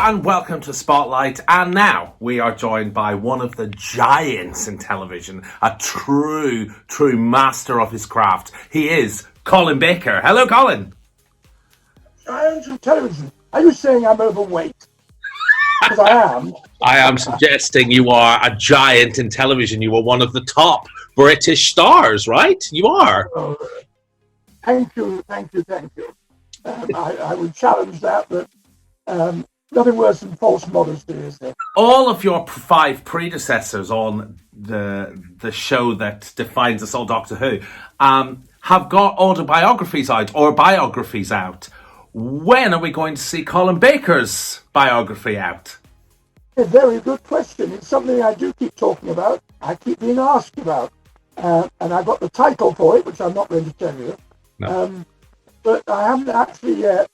and welcome to Spotlight. And now we are joined by one of the giants in television, a true master of his craft. He is Colin Baker. Hello, Colin. Giant in television. Are you saying I'm overweight? Because I am. I am suggesting you are a giant in television. You are one of the top British stars, right? You are. Oh, thank you. I would challenge that, but nothing worse than false modesty, is there? All of your five predecessors on the show that defines us all, Doctor Who, have got autobiographies out or biographies out. When are we going to see Colin Baker's biography out? A very good question. It's something I do keep talking about. I keep being asked about. And I got the title for it, which I'm not going to tell you. No. But I haven't actually yet.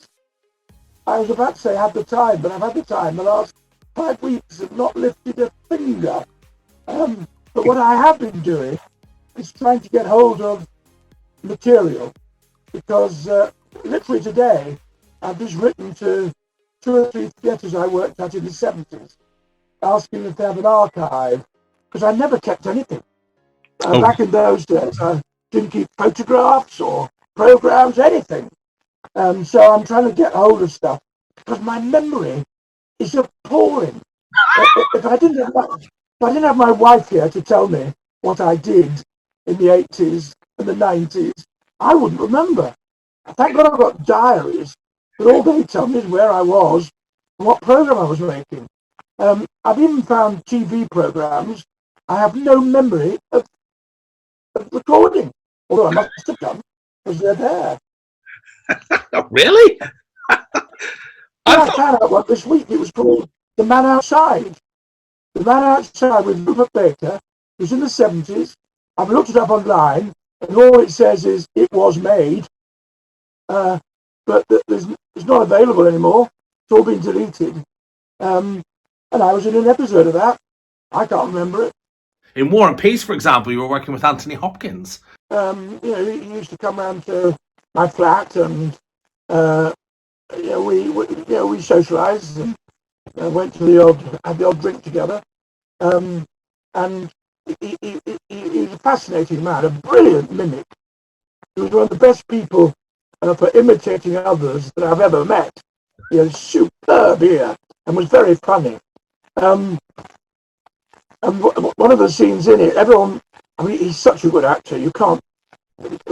I was about to say had the time, but I've had the time. The last 5 weeks have not lifted a finger. But what I have been doing is trying to get hold of material. Because literally today, I've just written to 2 or 3 theatres I worked at in the 70s, asking if they have an archive, because I never kept anything. Back in those days, I didn't keep photographs or programs, anything. So I'm trying to get hold of stuff, because my memory is appalling. If I didn't have my wife here to tell me what I did in the 80s and the 90s, I wouldn't remember. Thank God I've got diaries, but all they tell me is where I was and what program I was making. I've even found TV programs I have no memory of recording, although I must have done, because they're there. Really? I found out one this week. It was called The Man Outside. The Man Outside with Rupert Baker. It was in the 70s. I've looked it up online, and all it says is it was made. But it's not available anymore. It's all been deleted. And I was in an episode of that. I can't remember it. In War and Peace, for example, you were working with Anthony Hopkins. He used to come round to my flat, and we socialised and went to had the odd drink together. And he's a fascinating man, a brilliant mimic. He was one of the best people for imitating others that I've ever met. He had superb ear and was very funny. And one of the scenes in it, he's such a good actor.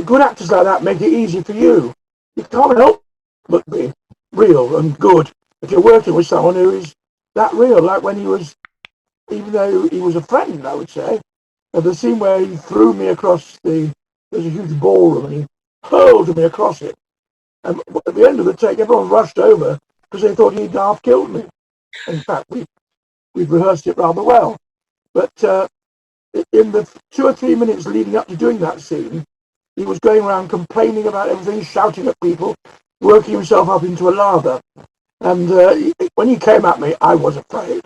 Good actors like that make it easy for you. You can't help but be real and good if you're working with someone who is that real, like when even though he was a friend, I would say. The scene where he threw me across there's a huge ballroom, and he hurled me across it. And at the end of the take, everyone rushed over because they thought he'd half killed me. In fact, we'd rehearsed it rather well. But in the 2 or 3 minutes leading up to doing that scene, he was going around complaining about everything, shouting at people, working himself up into a lather. And when he came at me, I was afraid.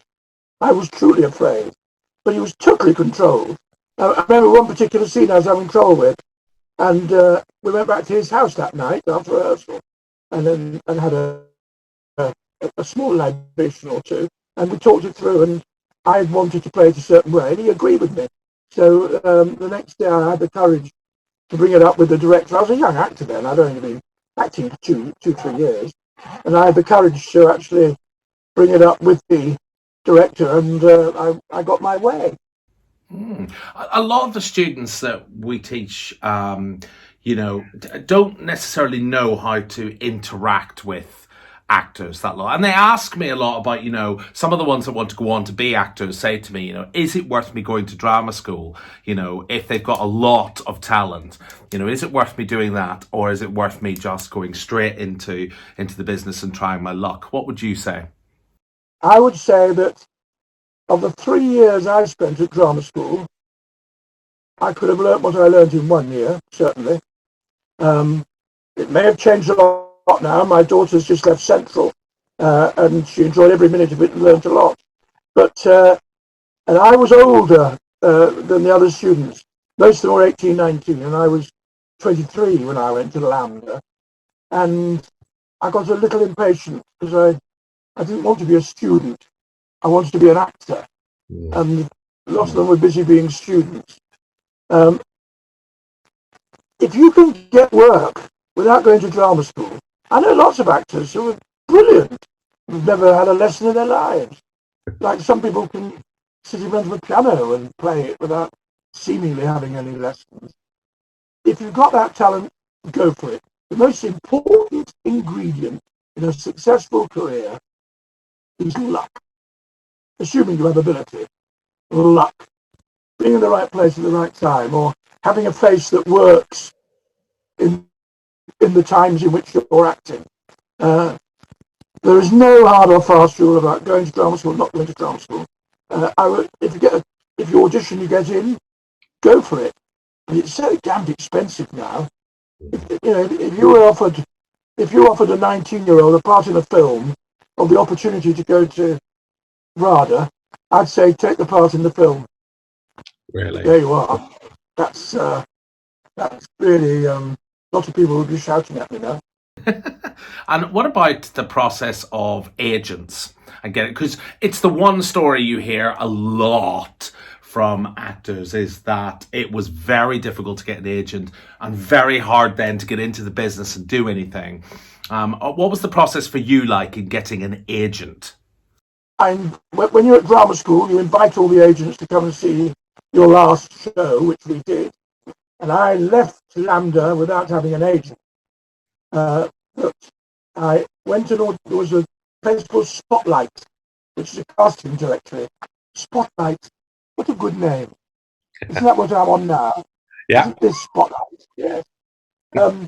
I was truly afraid. But he was totally controlled. I remember one particular scene I was having trouble with, and we went back to his house that night after rehearsal, and had a small libation or two, and we talked it through, and I wanted to play it a certain way, and he agreed with me. So the next day I had the courage to bring it up with the director. I was a young actor then. I'd only been acting for 2-3 years, and I had the courage to actually bring it up with the director, and I got my way. A lot of the students that we teach, don't necessarily know how to interact with actors that lot. And they ask me a lot about, some of the ones that want to go on to be actors say to me, is it worth me going to drama school? If they've got a lot of talent, is it worth me doing that? Or is it worth me just going straight into the business and trying my luck? What would you say? I would say that of the 3 years I spent at drama school, I could have learnt what I learned in 1 year, certainly. It may have changed a lot now. My daughter's just left Central, and she enjoyed every minute of it and learnt a lot. But and I was older than the other students. Most of them were 18, 19, and I was 23 when I went to the Lambda. And I got a little impatient because I didn't want to be a student. I wanted to be an actor. And lots of them were busy being students. If you can get work without going to drama school, I know lots of actors who are brilliant, who've never had a lesson in their lives. Like some people can sit in front of a piano and play it without seemingly having any lessons. If you've got that talent, go for it. The most important ingredient in a successful career is luck. Assuming you have ability. Luck. Being in the right place at the right time, or having a face that works in the times in which you're acting. There is no hard or fast rule about going to drama school, not going to drama school. If you audition, you get in, go for it. And it's so damned expensive now. If you offered a 19-year-old a part in a film, or the opportunity to go to RADA, I'd say take the part in the film. Really? There you are. That's really a lot of people would be shouting at me now. And what about the process of agents? I get it, because it's the one story you hear a lot from actors, is that it was very difficult to get an agent and very hard then to get into the business and do anything. What was the process for you like in getting an agent? And when you're at drama school, you invite all the agents to come and see your last show, which we did. And I left Lambda without having an agent. But I went to, there was a place called Spotlight, which is a casting directory. Spotlight, what a good name. Isn't that what I'm on now? Yeah. Isn't this Spotlight? Yes. And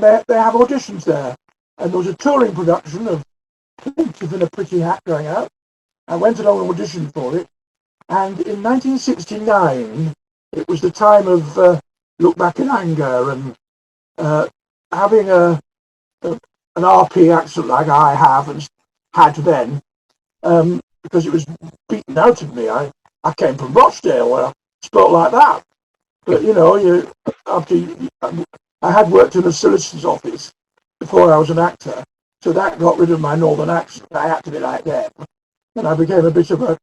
they have auditions there. And there was a touring production of Plaintiff in a Pretty Hat going out. I went along and auditioned for it. And in 1969, it was the time of Look Back in Anger, and having an RP accent like I have and had then, because it was beaten out of me. I came from Rochdale where I spoke like that. But I had worked in a solicitor's office before I was an actor, so that got rid of my northern accent. I had to be like them, and I became a bit of a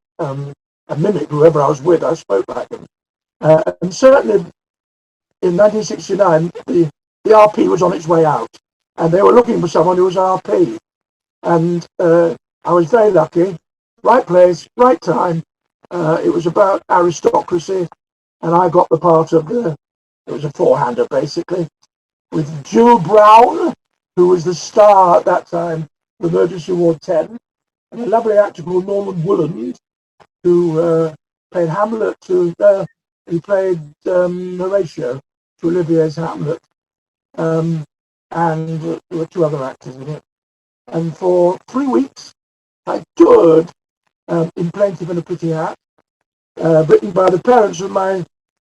mimic. Whoever I was with, I spoke like them. And certainly in 1969, the RP was on its way out, and they were looking for someone who was RP. And I was very lucky. Right place, right time. It was about aristocracy, and I got the part of it was a four-hander basically, with Jill Brown, who was the star at that time, the Emergency Ward 10, and a lovely actor called Norman Wooland, who played Hamlet, who played Horatio to Olivier's Hamlet, and there were two other actors in it. And for 3 weeks, I toured in Plaintiff in a Pretty Hat, written by the parents of my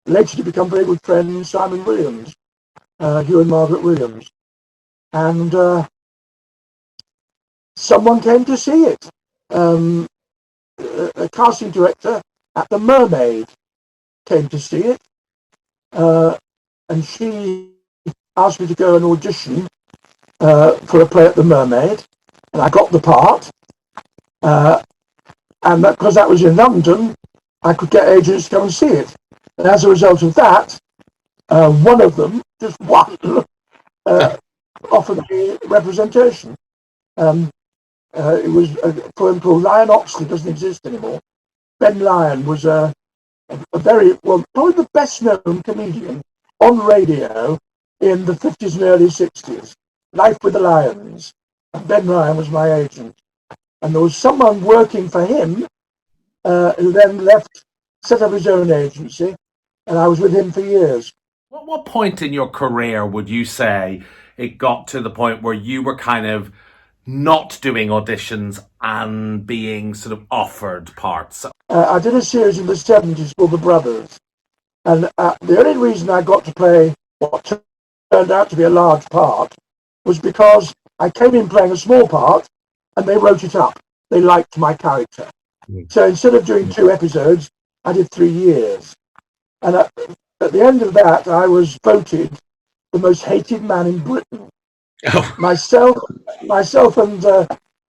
later to become very good friend Simon Williams, Hugh and Margaret Williams. And someone came to see it. A casting director at the Mermaid came to see it, and she asked me to go and audition for a play at the Mermaid, and I got the part. And because that was in London, I could get agents to come and see it. And as a result of that, one of them, just one, offered me representation. It was a poem called Lion Oxley, doesn't exist anymore. Ben Lyon was a very, well, probably the best known comedian on radio in the 50s and early 60s. Life with the Lions. And Ben Lyon was my agent. And there was someone working for him who then left, set up his own agency, and I was with him for years. What point in your career would you say it got to the point where you were kind of not doing auditions and being sort of offered parts? I did a series in the 70s called The Brothers, and the only reason I got to play what turned out to be a large part was because I came in playing a small part and they wrote it up. They liked my character. So instead of doing 2 episodes, I did 3 years. And at the end of that, I was voted the most hated man in Britain. Oh. Myself and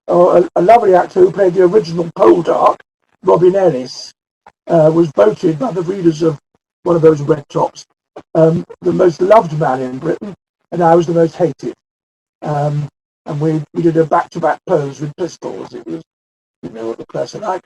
a lovely actor who played the original Poldark, Robin Ellis, was voted by the readers of one of those red tops the most loved man in Britain, and I was the most hated. And we did a back-to-back pose with pistols. It was, what the press are like.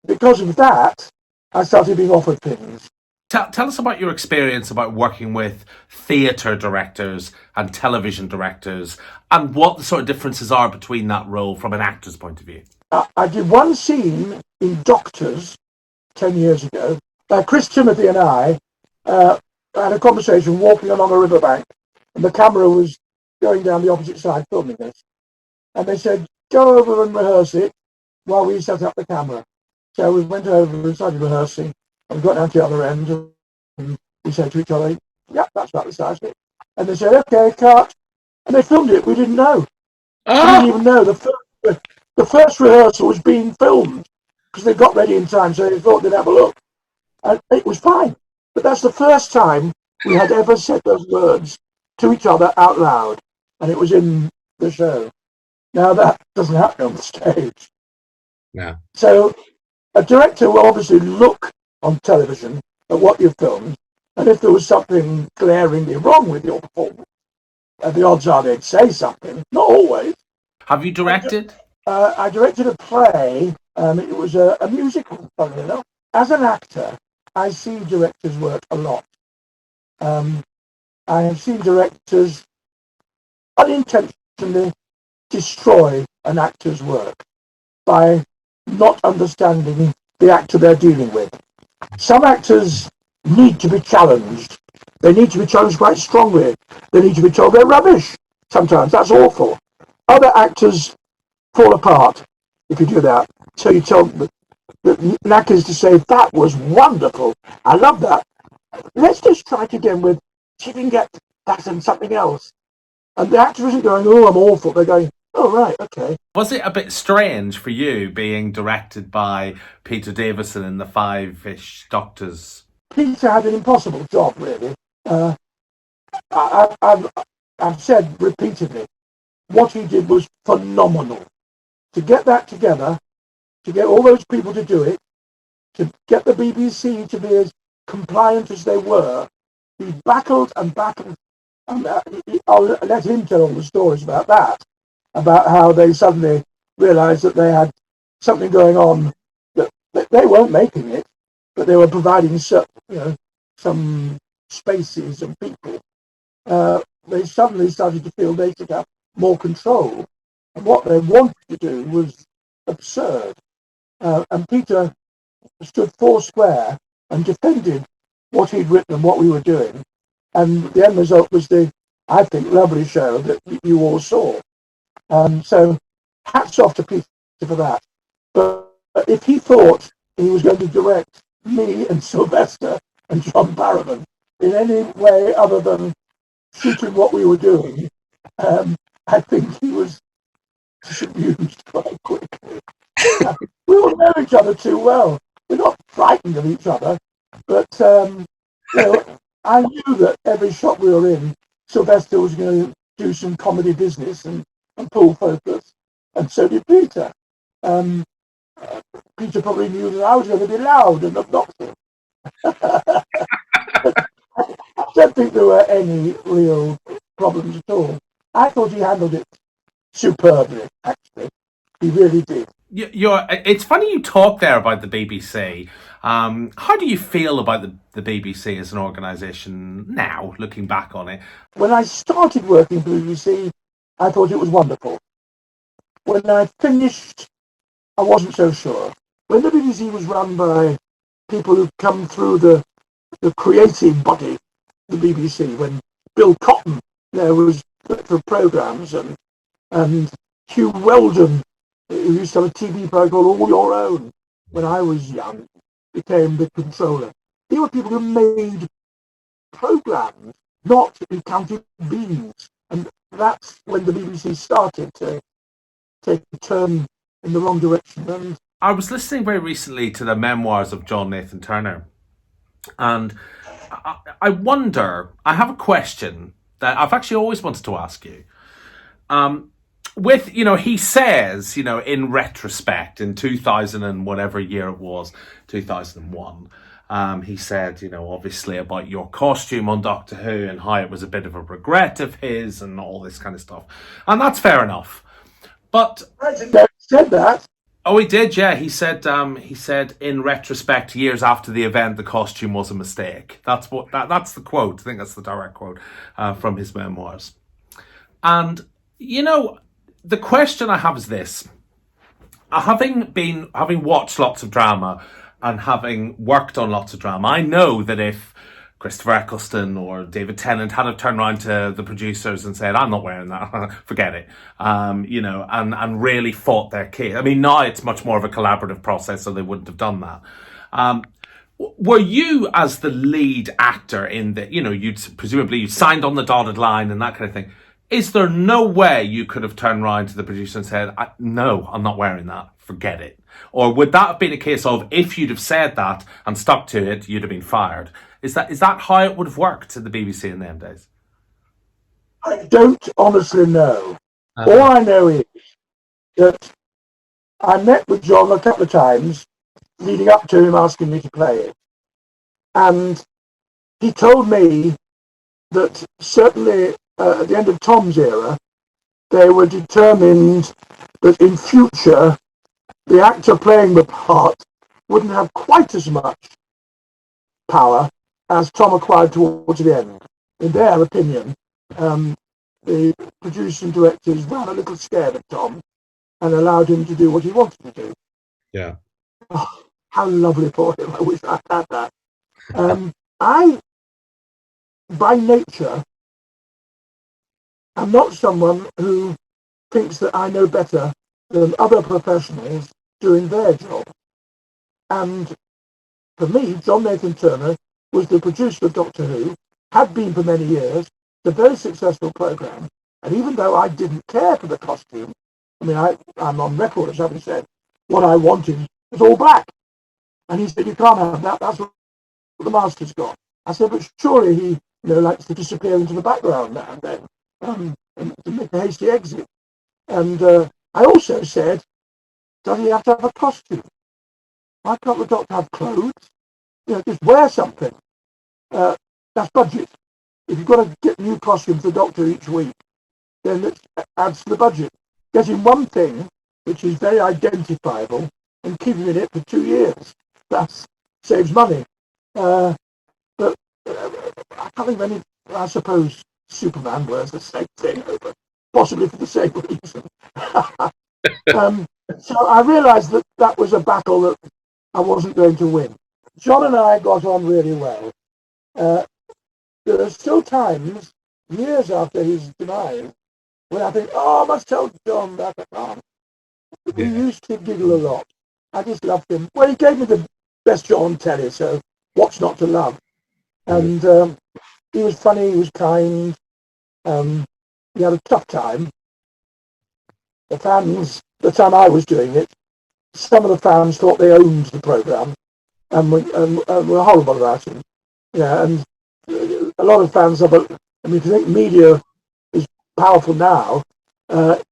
Because of that, I started being offered things. Tell us about your experience about working with theatre directors and television directors, and what the sort of differences are between that role from an actor's point of view. I did one scene in Doctors 10 years ago. Chris Timothy and I had a conversation walking along a riverbank, and the camera was going down the opposite side filming this. And they said, go over and rehearse it while we set up the camera. So we went over and started rehearsing, and we got down to the other end, and we said to each other, yep, that's about the size of it. And they said, okay, cut. And they filmed it. We didn't know. We didn't even know. The first rehearsal was being filmed because they got ready in time, so they thought they'd have a look. And it was fine. But that's the first time we had ever said those words to each other out loud, and it was in the show. Now that doesn't happen on the stage. Yeah. So a director will obviously look on television at what you've filmed, and if there was something glaringly wrong with your performance, the odds are they'd say something. Not always. Have you directed? I directed a play. It was a musical, funnily enough. As an actor, I see directors work a lot. I have seen directors unintentionally destroy an actor's work by not understanding the actor they're dealing with. Some actors need to be challenged. They need to be challenged quite strongly. They need to be told they're rubbish. Sometimes that's awful. Other actors fall apart if you do that. So you tell the knackers to say, that was wonderful. I love that. Let's just try it again with, see if you can get that and something else. And the actor isn't going, oh, I'm awful. They're going, oh, right, okay. Was it a bit strange for you being directed by Peter Davison in the 5-ish Doctors? Peter had an impossible job, really. I've said repeatedly, what he did was phenomenal. To get that together, to get all those people to do it, to get the BBC to be as compliant as they were, he battled and battled. I'll let him tell all the stories about that, about how they suddenly realised that they had something going on, that they weren't making it, but they were providing some spaces and people. They suddenly started to feel they should have more control, and what they wanted to do was absurd. And Peter stood foursquare and defended what he'd written and what we were doing. And the end result was the, I think, lovely show that you all saw. So hats off to Peter for that. But if he thought he was going to direct me and Sylvester and John Barrowman in any way other than shooting what we were doing, I think he was disused quite quickly. We all know each other too well. We're not frightened of each other, but I knew that every shot we were in, Sylvester was going to do some comedy business and pull focus, and so did Peter. Peter probably knew that I was going to be loud and obnoxious. I don't think there were any real problems at all. I thought he handled it superbly, actually. He really did. It's funny you talk there about the BBC. How do you feel about the BBC as an organisation now, looking back on it? When I started working for the BBC, I thought it was wonderful. When I finished, I wasn't so sure. When the BBC was run by people who'd come through the creative body, the BBC, when Bill Cotton was for programmes, and Hugh Weldon, who used to have a TV program called All Your Own, when I was young, became the controller. They were people who made programmes, not who counted beans. And that's when the BBC started to take a turn in the wrong direction. And I was listening very recently to the memoirs of John Nathan Turner, and I wonder, I have a question that I've actually always wanted to ask you. with, he says, in retrospect, in 2000 and whatever year it was, 2001, he said, obviously about your costume on Doctor Who and how it was a bit of a regret of his and all this kind of stuff. And that's fair enough. But I didn't know he said that. Oh, he did, yeah. He said in retrospect, years after the event, the costume was a mistake. That's the quote. I think that's the direct quote from his memoirs. And the question I have is this: having watched lots of drama and having worked on lots of drama, I know that if Christopher Eccleston or David Tennant had have turned around to the producers and said, "I'm not wearing that, forget it," and really fought their case. I mean, now it's much more of a collaborative process, so they wouldn't have done that. Were you, as the lead actor in the, you'd signed on the dotted line and that kind of thing, is there no way you could have turned around to the producer and said, "No, I'm not wearing that, forget it"? Or would that have been a case of, if you'd have said that and stuck to it, you'd have been fired? Is that how it would have worked in the BBC in them days? I don't honestly know. All I know is that I met with John a couple of times leading up to him asking me to play it. And he told me that certainly at the end of Tom's era, they were determined that in future, the actor playing the part wouldn't have quite as much power as Tom acquired towards the end. In their opinion, the producers and directors ran a little scared of Tom and allowed him to do what he wanted to do. Yeah. Oh, how lovely for him. I wish I had that. I, by nature, am not someone who thinks that I know better than other professionals doing their job. And for me, John Nathan Turner was the producer of Doctor Who, had been for many years, it's a very successful programme, and even though I didn't care for the costume, I mean, I'm on record as having said what I wanted was all black. And he said, "You can't have that, that's what the master's got." I said, "But surely he likes to disappear into the background now and then, and to make a hasty exit." And I also said, "Does he have to have a costume? Why can't the Doctor have clothes? Just wear something." That's budget. If you've got to get new costumes for the Doctor each week, then it adds to the budget. Getting one thing, which is very identifiable, and keeping it for 2 years, that saves money. But I can't think of any. I suppose Superman wears the same thing, but possibly for the same reason. So I realised that was a battle that I wasn't going to win. John and I got on really well. There are still times, years after his demise, when I think, "Oh, I must tell John that I can't." We used to giggle a lot. I just loved him. Well, he gave me the best job on telly, so what's not to love? And he was funny, he was kind. He had a tough time. The fans, the time I was doing it, some of the fans thought they owned the programme and were horrible about it. Yeah, and a lot of fans if you think media is powerful now, it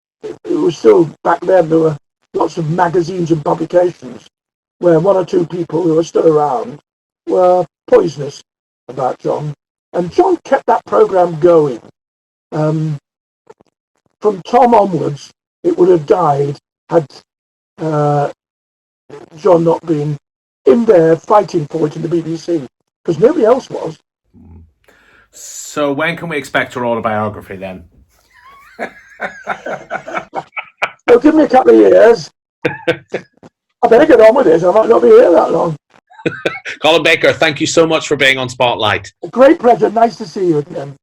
was still, back then, there were lots of magazines and publications where one or two people who are still around were poisonous about John. And John kept that programme going. From Tom onwards, it would have died had John not been in there fighting for it in the BBC, because nobody else was. So when can we expect your autobiography then? So give me a couple of years. I better get on with it. I might not be here that long. Colin Baker, thank you so much for being on Spotlight. A great pleasure. Nice to see you again.